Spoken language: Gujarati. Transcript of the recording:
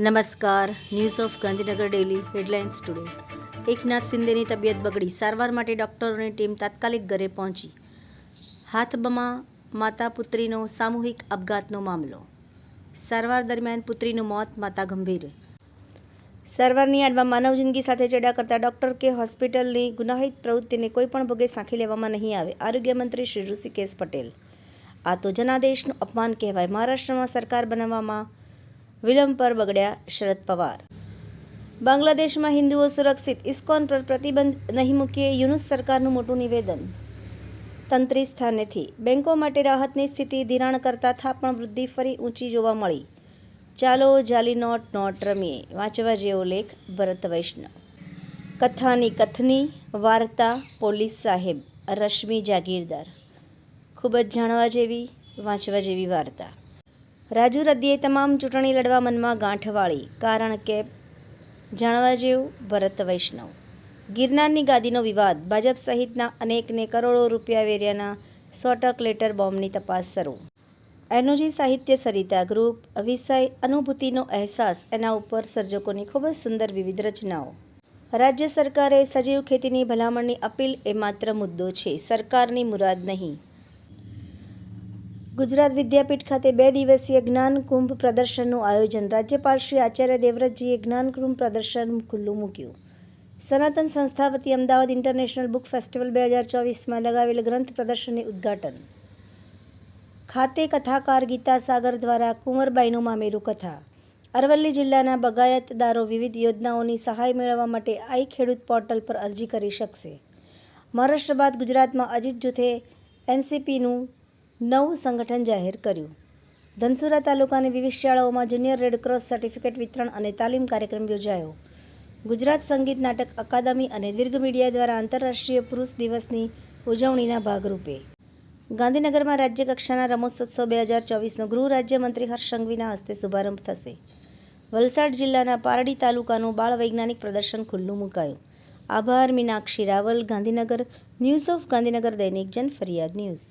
નમસ્કાર. News of Gandhinagar daily headlines today. Eknath શિંદેની તબિયત બગડી, સારવાર માટે ડોક્ટરોની ટીમ તાત્કાલિક ઘરે પહોંચી. હાથબમાં માતા પુત્રીનો સામૂહિક આપઘાતનો મામલો. સારવાર દરમિયાન પુત્રીનું મોત, માતા ગંભીર. સારવારની આડમાં માનવ જિંદગી સાથે ચેડા કરતા ડોક્ટર કે હોસ્પિટલની ગુનાહિત પ્રવૃત્તિને કોઈપણ ભોગે સાંખી લેવામાં નહીં આવે. આરોગ્ય મંત્રી શ્રી ઋષિકેશ પટેલ. આ તો જનાદેશનું અપમાન કહેવાય. મહારાષ્ટ્રમાં સરકાર બનાવવામાં વિલંબ પર બગડ્યા શરદ પવાર. બાંગ્લાદેશમાં હિન્દુઓ સુરક્ષિત, ઇસ્કોન પર પ્રતિબંધ નહીં મૂકીએ, યુનુસ સરકારનું મોટું નિવેદન. તંત્રી સ્થાનેથી બેંકો માટે રાહતની સ્થિતિ, ધિરાણ કરતા થાપણ વૃદ્ધિ ફરી ઊંચી જોવા મળી. ચાલો જાલી નોટ રમીએ. વાંચવા જેવો લેખ ભરત વૈષ્ણવ. કથાની કથની વાર્તા પોલીસ સાહેબ રશ્મિ જાગીરદાર. ખૂબ જ જાણવા જેવી, વાંચવા જેવી વાર્તા. રાજુ રદ્દીએ તમામ ચૂંટણી લડવા મનમાં ગાંઠ વાળી, કારણ કે જાણવા જેવું ભરત વૈષ્ણવ. ગિરનારની ગાદીનો વિવાદ, ભાજપ સહિતના અનેકને કરોડો રૂપિયા વેર્યાના 100 લેટર બોમ્બની તપાસ શરૂ. એનોજી સાહિત્ય સરિતા ગ્રુપ. વિષય અનુભૂતિનો અહેસાસ. એના ઉપર સર્જકોની ખૂબ જ સુંદર વિવિધ રચનાઓ. રાજ્ય સરકારે સજીવ ખેતીની ભલામણની અપીલ એ માત્ર મુદ્દો છે, સરકારની મુરાદ નહીં. ગુજરાત વિદ્યાપીઠ ખાતે 2 દિવસીય જ્ઞાનકુંભ પ્રદર્શનનું આયોજન. રાજ્યપાલ શ્રી આચાર્ય દેવવ્રતજીએ જ્ઞાનકુંભ પ્રદર્શન ખુલ્લું મૂક્યું. સનાતન સંસ્થા વતી અમદાવાદ ઇન્ટરનેશનલ બુક ફેસ્ટિવલ 2024માં લગાવેલ ગ્રંથ પ્રદર્શનનું ઉદ્ઘાટન. ખાતે કથાકાર ગીતા સાગર દ્વારા કુંવરબાઈનું મામેરું કથા. અરવલ્લી જિલ્લાના બગાયતદારો વિવિધ યોજનાઓની સહાય મેળવવા માટે આઈ ખેડૂત પોર્ટલ પર અરજી કરી શકશે. મહારાષ્ટ્ર બાદ ગુજરાતમાં અજીત જૂથે એનસીપીનું નવું સંગઠન જાહેર કર્યું. ધનસુરા તાલુકાની વિવિધ શાળાઓમાં જુનિયર રેડક્રોસ સર્ટિફિકેટ વિતરણ અને તાલીમ કાર્યક્રમ યોજાયો. ગુજરાત સંગીત નાટક અકાદમી અને દીર્ઘ મીડિયા દ્વારા આંતરરાષ્ટ્રીય પુરુષ દિવસની ઉજવણીના ભાગરૂપે ગાંધીનગરમાં રાજ્યકક્ષાના રમોત્સવ 2024નો ગૃહ રાજ્યમંત્રી હર્ષ સંઘવીના હસ્તે શુભારંભ થશે. વલસાડ જિલ્લાના પારડી તાલુકાનું બાળ વૈજ્ઞાનિક પ્રદર્શન ખુલ્લું મુકાયું. આભાર. મીનાક્ષી રાવલ, ગાંધીનગર. ન્યૂઝ ઓફ ગાંધીનગર દૈનિક જન ફરિયાદ ન્યૂઝ.